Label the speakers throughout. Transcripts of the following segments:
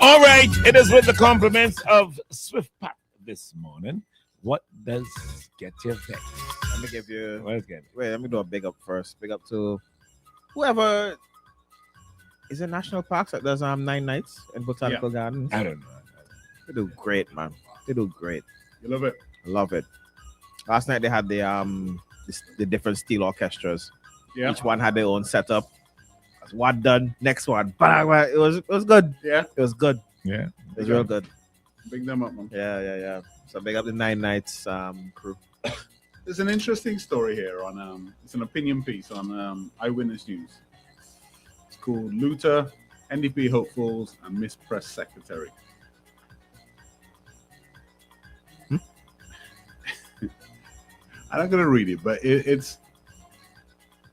Speaker 1: All right, it is with the compliments of Swift Pop this morning. What does get you vexed?
Speaker 2: Let me give you.
Speaker 1: Let's get it.
Speaker 2: Wait, let me do a big up first. Big up to whoever is in national parks that does 9 nights in botanical gardens.
Speaker 1: I don't know.
Speaker 2: They do great, man. They do great.
Speaker 3: You love it.
Speaker 2: I love it. Last night they had the different steel orchestras.
Speaker 3: Yeah.
Speaker 2: Each one had their own setup. That's one done. Next one. Bang, bang. It was good.
Speaker 3: Yeah.
Speaker 2: It was good.
Speaker 1: Yeah.
Speaker 2: It was real good.
Speaker 3: Big them up, man.
Speaker 2: Yeah. So big up the 9 nights crew.
Speaker 3: There's an interesting story here on it's an opinion piece on Eyewitness News. It's called Luther, NDP hopefuls, and Miss Press Secretary. I'm not going to read it, but it's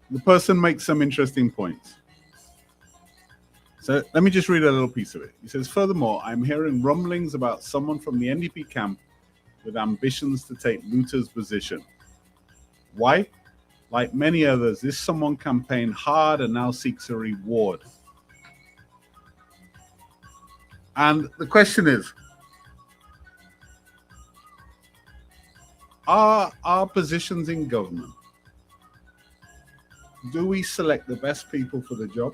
Speaker 3: the person makes some interesting points. So let me just read a little piece of it. He says, furthermore, I'm hearing rumblings about someone from the NDP camp with ambitions to take Luther's position. Why? Like many others, this someone campaigned hard and now seeks a reward. And the question is, are our positions in government, do we select the best people for the job?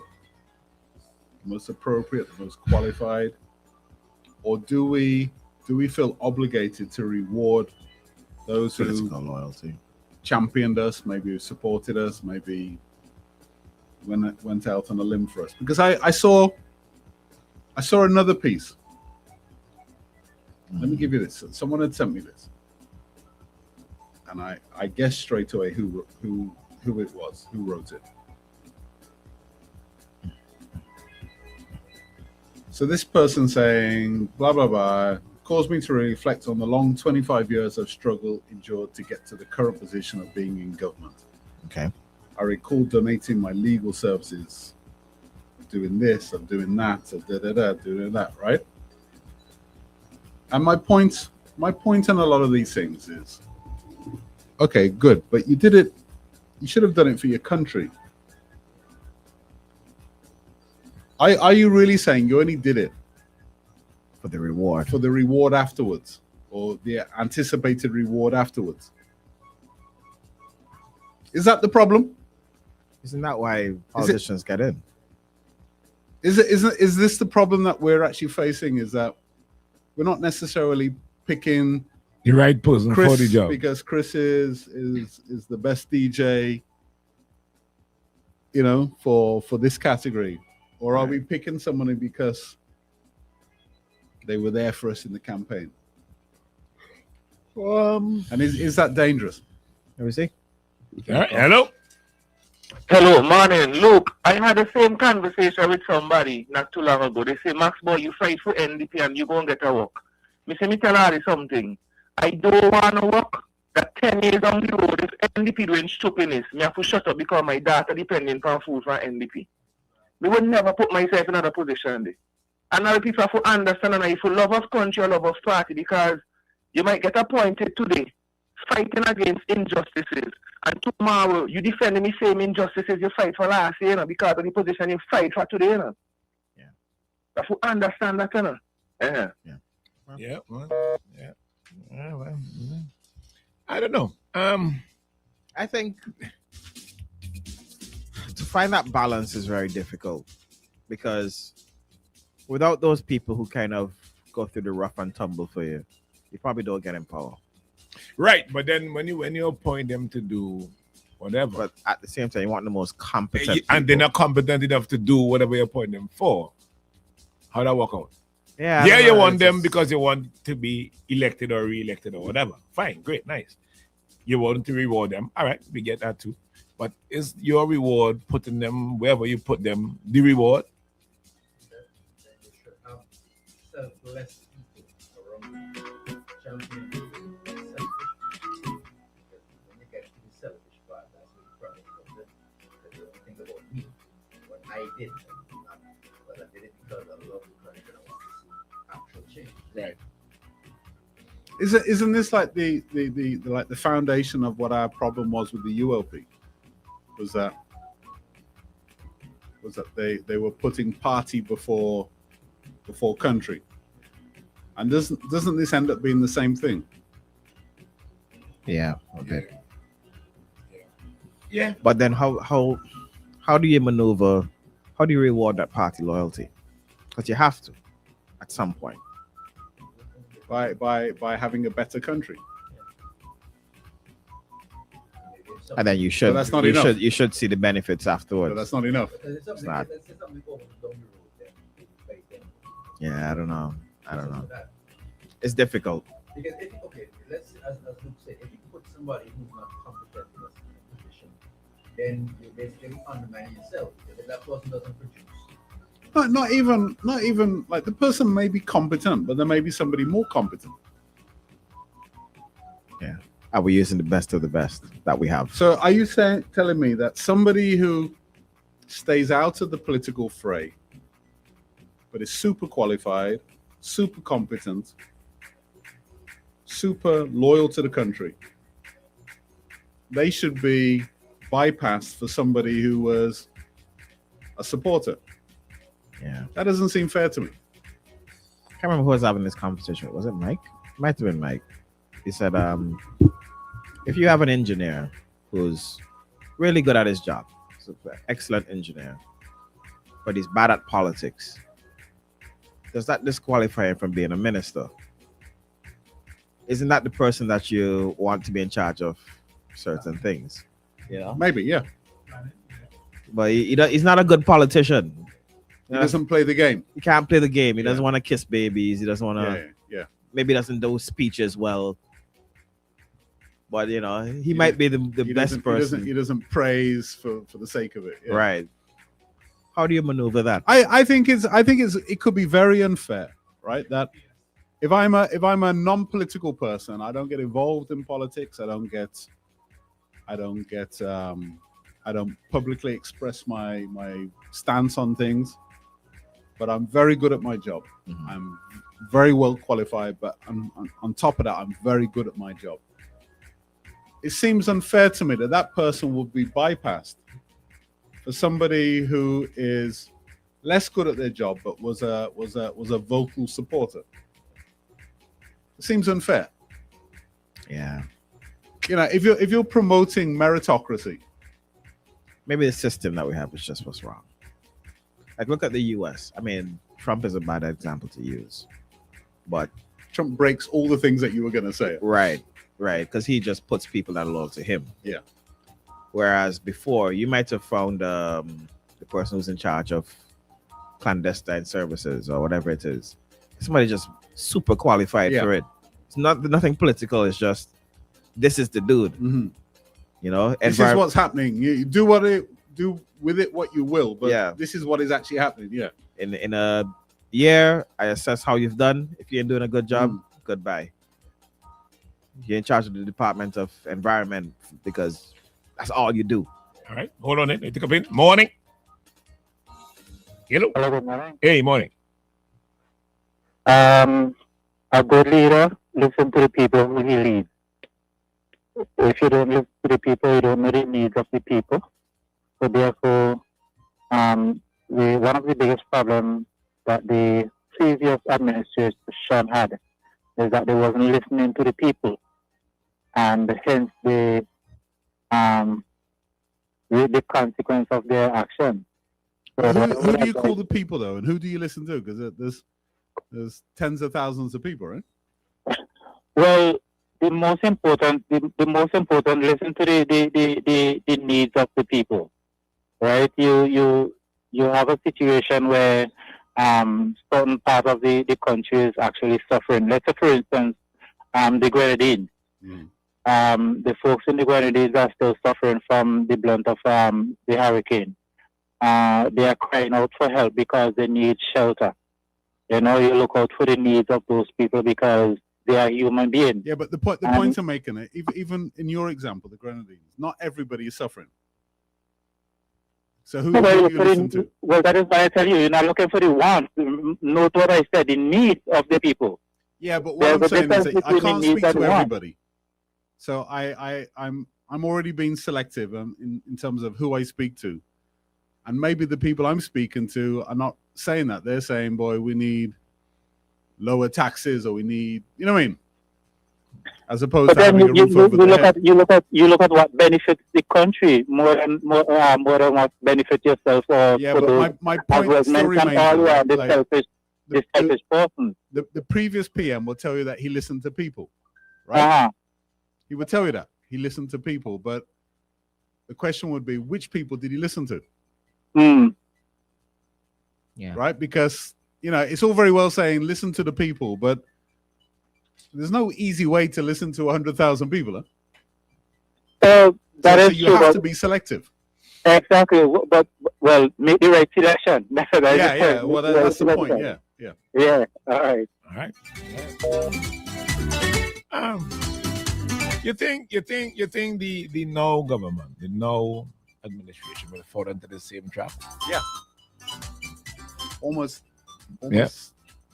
Speaker 3: The most appropriate, the most qualified? Or do we feel obligated to reward those
Speaker 2: Political
Speaker 3: who
Speaker 2: loyalty.
Speaker 3: championed us, maybe who supported us, maybe went out on a limb for us? Because I saw another piece. Let me give you this. Someone had sent me this, and I guessed straight away who it was, who wrote it. So this person saying blah blah blah caused me to reflect on the long 25 years of struggle endured to get to the current position of being in government.
Speaker 2: Okay.
Speaker 3: I recall donating my legal services, doing this, of doing that, of doing that, right? And my point on a lot of these things is, okay, good, but you did it, you should have done it for your country. Are you really saying you only did it
Speaker 2: For the reward.
Speaker 3: for the reward afterwards, or the anticipated reward afterwards? Is that the problem?
Speaker 2: Isn't that why politicians get in?
Speaker 3: Is this the problem that we're actually facing? Is that we're not necessarily picking
Speaker 1: The right person for the
Speaker 3: Chris
Speaker 1: job.
Speaker 3: because Chris is the best DJ, you know, for this category, or are we picking somebody because they were there for us in the campaign? And is that dangerous?
Speaker 2: Let me see.
Speaker 1: All right, hello.
Speaker 4: Hello, morning. Look, I had the same conversation with somebody not too long ago. They say, Max boy, you fight for NDP and you go and get a work. Me say, me tell her something. I don't want to work. That 10 years on the road, if NDP doing stupidness, me have to shut up because my daughter depending on food from NDP. Me would never put myself in another position there. And other people have to understand, and if you love of country or love of party, because you might get appointed today fighting against injustices, and tomorrow you defending the same injustices you fight for last year, you know, because of the position you fight for today, you know.
Speaker 2: Yeah.
Speaker 4: You have to understand that, you know.
Speaker 1: Yeah. Well, yeah. Well, I don't know.
Speaker 2: I think to find that balance is very difficult, because without those people who kind of go through the rough and tumble for you, you probably don't get in power.
Speaker 1: Right, but then when you appoint them to do whatever,
Speaker 2: But at the same time, you want the most competent
Speaker 1: and they're
Speaker 2: people.
Speaker 1: not competent enough to do whatever you appoint them for, how that work out?
Speaker 2: Yeah, I
Speaker 1: Yeah,
Speaker 2: don't
Speaker 1: you
Speaker 2: know,
Speaker 1: want
Speaker 2: it's
Speaker 1: them
Speaker 2: just-
Speaker 1: because you want to be elected or re-elected or whatever. Fine, great, nice. You want to reward them. All right, we get that too. But is your reward putting them wherever you put them the reward?
Speaker 5: You should have selfless people around you. Champion people, selfish. Because when you get to the selfish part, that's where the problem comes in. Because you don't think about me, what I did, but I did it because I love the country and I want to see actual change.
Speaker 1: Right.
Speaker 3: Isn't this like the like the foundation of what our problem was with the ULP? Was that they were putting party before before country. And doesn't this end up being the same thing?
Speaker 2: Yeah, a bit.
Speaker 1: Yeah.
Speaker 2: But then how do you maneuver? How do you reward that party loyalty? Because you have to at some point.
Speaker 3: By having a better country.
Speaker 2: And then you should
Speaker 3: that's not enough.
Speaker 2: you should see the benefits afterwards.
Speaker 3: But that's not enough.
Speaker 2: It's not. Yeah, I don't know. It's difficult.
Speaker 5: Because if let's as Luke said, if you put somebody who's not competent in a position, then you basically undermine yourself because that person doesn't produce.
Speaker 3: Not even like the person may be competent, but there may be somebody more competent.
Speaker 2: Yeah. Are we using the best of the best that we have?
Speaker 3: So are you telling me that somebody who stays out of the political fray, but is super qualified, super competent, super loyal to the country, they should be bypassed for somebody who was a supporter?
Speaker 2: Yeah.
Speaker 3: That doesn't seem fair to me.
Speaker 2: I can't remember who was having this conversation. Was it Mike? Might have been Mike. He said, if you have an engineer who's really good at his job, super excellent engineer, but he's bad at politics, does that disqualify him from being a minister? Isn't that the person that you want to be in charge of certain things? You know?
Speaker 3: Maybe, yeah.
Speaker 2: But he's not a good politician.
Speaker 3: He doesn't play the game.
Speaker 2: He can't play the game. He doesn't want to kiss babies. He doesn't want to.
Speaker 3: Yeah.
Speaker 2: Maybe doesn't do speeches well. But he might be the best person.
Speaker 3: He doesn't praise for the sake of it. Yeah.
Speaker 2: Right. How do you maneuver that?
Speaker 3: I think it could be very unfair, right? That if I'm a non-political person, I don't get involved in politics. I don't publicly express my stance on things. But I'm very good at my job.
Speaker 2: Mm-hmm.
Speaker 3: I'm very well qualified, but on top of that, I'm very good at my job. It seems unfair to me that person would be bypassed for somebody who is less good at their job, but was a vocal supporter. It seems unfair.
Speaker 2: Yeah.
Speaker 3: If you're promoting meritocracy,
Speaker 2: maybe the system that we have is just what's wrong. Like, look at the U.S. I mean, Trump is a bad example to use, but
Speaker 3: Trump breaks all the things that you were going to say.
Speaker 2: Right, because he just puts people that are loyal to him.
Speaker 3: Yeah.
Speaker 2: Whereas before, you might have found the person who's in charge of clandestine services or whatever it is, somebody just super qualified for it. It's nothing political. It's just this is the dude.
Speaker 3: Mm-hmm.
Speaker 2: This
Speaker 3: is what's happening. You do with it what you will, but this is what is actually happening. Yeah.
Speaker 2: In a year, I assess how you've done. If you ain't doing a good job, goodbye. You're in charge of the Department of Environment because that's all you do.
Speaker 1: All right. Hold on. Let me take a bit. Morning. Hello.
Speaker 4: Hello, good morning.
Speaker 1: Hey, morning.
Speaker 4: A good leader listen to the people who he leads. If you don't listen to the people, you don't know the needs of the people. So therefore, one of the biggest problems that the previous administration had is that they wasn't listening to the people, and hence the consequence of their action. So
Speaker 3: who do you call the people though, and who do you listen to? Because there's tens of thousands of people, right?
Speaker 4: Well, the most important, listen to the needs of the people, right? You have a situation where certain part of the country is actually suffering. Let's say, for instance, the Grenadines. The folks in the Grenadines are still suffering from the brunt of the hurricane. They are crying out for help because they need shelter. You look out for the needs of those people because they are human beings.
Speaker 3: Yeah, but the point I'm making, even in your example, the Grenadines, not everybody is suffering. So who do you listen to?
Speaker 4: Well, that is why I tell you, you're not looking for the wants. Note what I said, the needs of the people.
Speaker 3: Yeah, but what I'm saying is that I can't speak to everybody. So I'm already being selective in terms of who I speak to. And maybe the people I'm speaking to are not saying that. They're saying, boy, we need lower taxes, or we need, you know what I mean? As opposed
Speaker 6: But
Speaker 3: to
Speaker 6: then
Speaker 3: having a roof over their head.
Speaker 6: you look at what benefits the country more than what benefits yourself or
Speaker 3: Yeah,
Speaker 6: for
Speaker 3: but
Speaker 6: those
Speaker 3: my point still
Speaker 6: advertisements
Speaker 3: remains
Speaker 6: and all
Speaker 3: though,
Speaker 6: around the
Speaker 3: like,
Speaker 6: selfish person.
Speaker 3: the previous PM will tell you that he listened to people, right?
Speaker 6: Uh-huh.
Speaker 3: He would tell you that he listened to people, but the question would be, which people did he listen to?
Speaker 2: Yeah.
Speaker 3: Right? Because, you know, it's all very well saying listen to the people, but there's no easy way to listen to 100,000 people. Huh?
Speaker 6: That
Speaker 3: So
Speaker 6: is
Speaker 3: you
Speaker 6: true,
Speaker 3: have to be selective.
Speaker 6: exactly. But well, make the right selection.
Speaker 3: Yeah. Well, that's the point. Yeah.
Speaker 6: Yeah. All right.
Speaker 1: All right. You think the now government, the now administration will fall into the same trap?
Speaker 3: Almost.
Speaker 1: Yeah.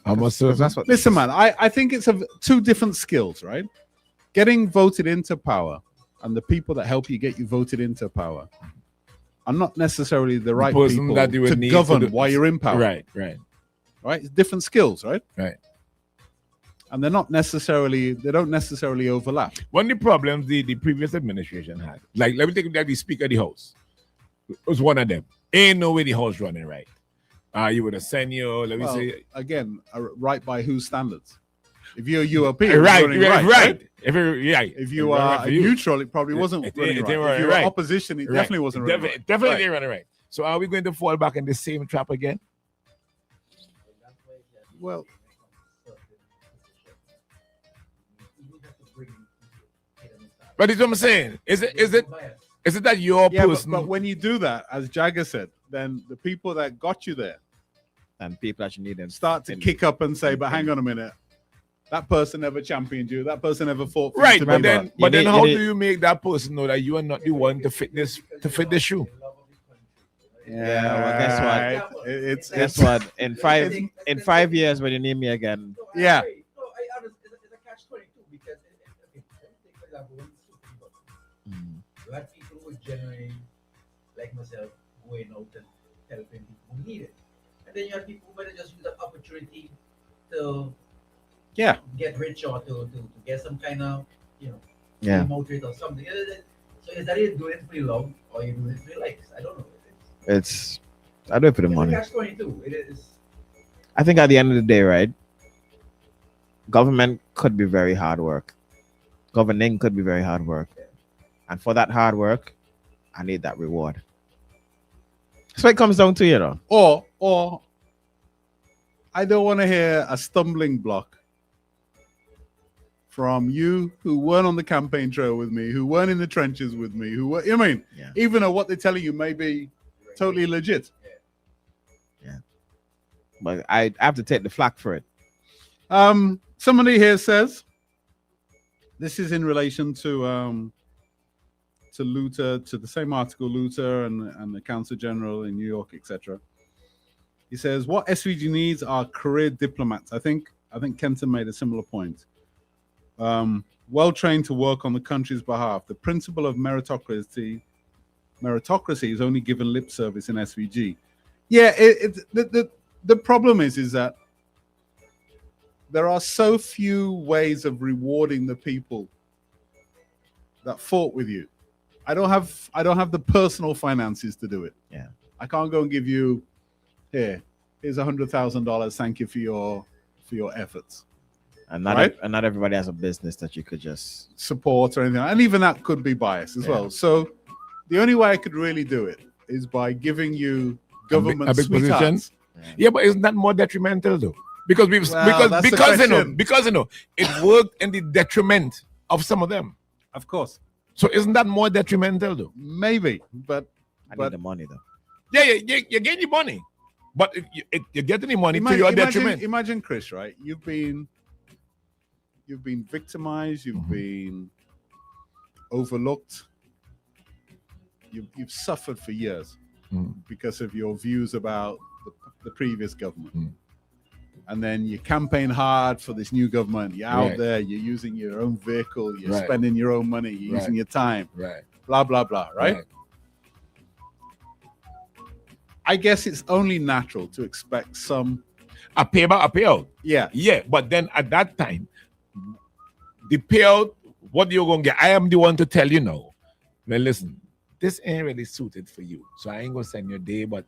Speaker 1: Almost.
Speaker 2: That's what.
Speaker 3: Listen, man, I think it's two different skills, right? Getting voted into power and the people that help you get you voted into power are not necessarily the right
Speaker 1: person
Speaker 3: people
Speaker 1: that you would
Speaker 3: to
Speaker 1: need to
Speaker 3: govern
Speaker 1: do-
Speaker 3: while you're in power.
Speaker 1: Right.
Speaker 3: Right? It's different skills, right?
Speaker 1: Right.
Speaker 3: And they don't necessarily overlap.
Speaker 1: One of the problems the previous administration had, like let me take that the Speaker of the House was one of them. Ain't no way the House running right. You would have sent you, let me
Speaker 3: Well,
Speaker 1: say,
Speaker 3: again, right by whose standards? If you're UOP, it's
Speaker 1: right.
Speaker 3: running right. If you are neutral, it probably wasn't running right. If you were opposition, it definitely wasn't running right.
Speaker 1: Definitely running right. So are we going to fall back in the same trap again?
Speaker 3: Well,
Speaker 1: but it's what I'm saying. Is it that your
Speaker 3: yeah,
Speaker 1: person?
Speaker 3: but when you do that, as Jagger said, then the people that got you there
Speaker 2: And people actually need them.
Speaker 3: start to kick up and say, but hang on a minute, that person never championed you, that person never fought for you
Speaker 1: Right,
Speaker 3: to
Speaker 1: but
Speaker 3: be
Speaker 1: then,
Speaker 3: that.
Speaker 1: but then,
Speaker 2: need-
Speaker 1: how
Speaker 2: you
Speaker 1: do
Speaker 2: need-
Speaker 1: you make that person know that you are not the one to fit the shoe?
Speaker 2: Yeah, well, guess what?
Speaker 3: Right. It's
Speaker 2: Guess what? In 5 years, when you need me again,
Speaker 3: Yeah.
Speaker 5: No, I understand. It's a catch-22 because take for example, when you see people, you had people who were genuinely, like myself, going out and helping people who need it. And then you have people who might just use that opportunity to get rich or to get some kind of,
Speaker 2: yeah,
Speaker 5: motivate or something. So is that you doing it for your love or you doing it for your likes? I don't know.
Speaker 2: I do it for the
Speaker 5: It's
Speaker 2: money.
Speaker 5: a catch-22. It is.
Speaker 2: I think at the end of the day, right? Government could be very hard work. Governing could be very hard work. And for that hard work, I need that reward. So it comes down to,
Speaker 3: Or I don't want to hear a stumbling block from you who weren't on the campaign trail with me, who weren't in the trenches with me, who were,
Speaker 2: Yeah.
Speaker 3: even though what they're telling you may be totally legit.
Speaker 2: but I have to take the flak for it.
Speaker 3: Somebody here says this is in relation to Luther, to the same article, Luther and the Counsel General in New York, etc. He says what SVG needs are career diplomats. I think Kenton made a similar point. Well trained to work on the country's behalf. The principle of meritocracy is only given lip service in SVG. Yeah, the problem is that there are so few ways of rewarding the people that fought with you. I don't have the personal finances to do it.
Speaker 2: Yeah.
Speaker 3: I can't go and give you here's $100,000. Thank you for your efforts.
Speaker 2: And not
Speaker 3: Right?
Speaker 2: and not everybody has a business that you could just
Speaker 3: Support or anything, and even that could be biased as well. So the only way I could really do it is by giving you government
Speaker 1: a big position?
Speaker 3: sweethearts.
Speaker 1: Yeah, but isn't that more detrimental though? Because
Speaker 3: Well, that's the
Speaker 1: because it worked in the detriment of some of them.
Speaker 3: Of course,
Speaker 1: So isn't that more detrimental though?
Speaker 3: maybe, but
Speaker 2: I
Speaker 3: But-
Speaker 2: need the money though.
Speaker 1: Yeah, you're getting the money, but you're getting the money to your detriment.
Speaker 3: Imagine, Chris, right? You've been victimized. You've been overlooked. You've suffered for years because of your views about the previous government. And then you campaign hard for this new government. You're out
Speaker 1: Right.
Speaker 3: there. You're using your own vehicle. You're
Speaker 1: Right.
Speaker 3: spending your own money. You're using your time.
Speaker 1: Right.
Speaker 3: Blah blah blah. Right? I guess it's only natural to expect some.
Speaker 1: A payback, a payout.
Speaker 3: Yeah.
Speaker 1: Yeah, but then at that time, the payout, what you're gonna get, I am the one to tell you now. Well, listen, this ain't really suited for you, so I ain't gonna send you a day. But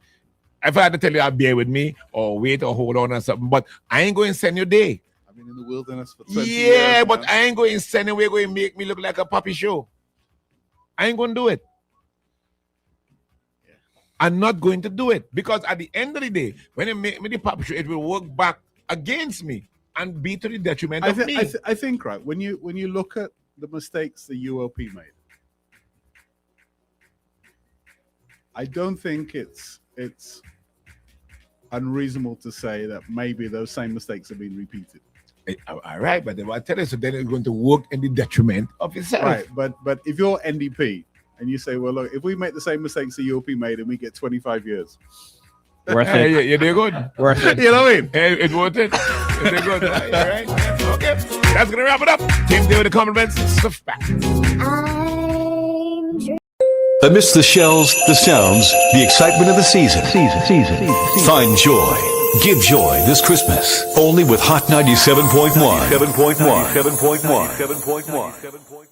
Speaker 1: if I had to tell you, I'll bear with me or wait or hold on or something. But I ain't going to send you a day.
Speaker 3: I've been in the wilderness for 20 years.
Speaker 1: Yeah, but
Speaker 3: man.
Speaker 1: I ain't going to send you. We're going to make me look like a puppy show. I ain't going to do it. I'm not going to do it because at the end of the day, when you make me the puppy show, it will work back against me and be to the detriment of me.
Speaker 3: I think right when you look at the mistakes the UOP made, I don't think it's unreasonable to say that maybe those same mistakes have been repeated.
Speaker 1: All right, but I tell you, so then it's going to work in the detriment of itself.
Speaker 3: Right, but if you're NDP and you say, well, look, if we make the same mistakes the UOP made and we get 25 years,
Speaker 2: Worth it.
Speaker 1: Yeah, they're good.
Speaker 2: Worth it.
Speaker 3: you know what I mean?
Speaker 1: Hey, it's worth it. They're good. All right. Okay. That's going to wrap it up. Team Day with the compliments. Stuff back.
Speaker 7: Amidst the shells, the sounds, the excitement of the season. Find joy. Give joy this Christmas. Only with Hot 97.1. 7.1.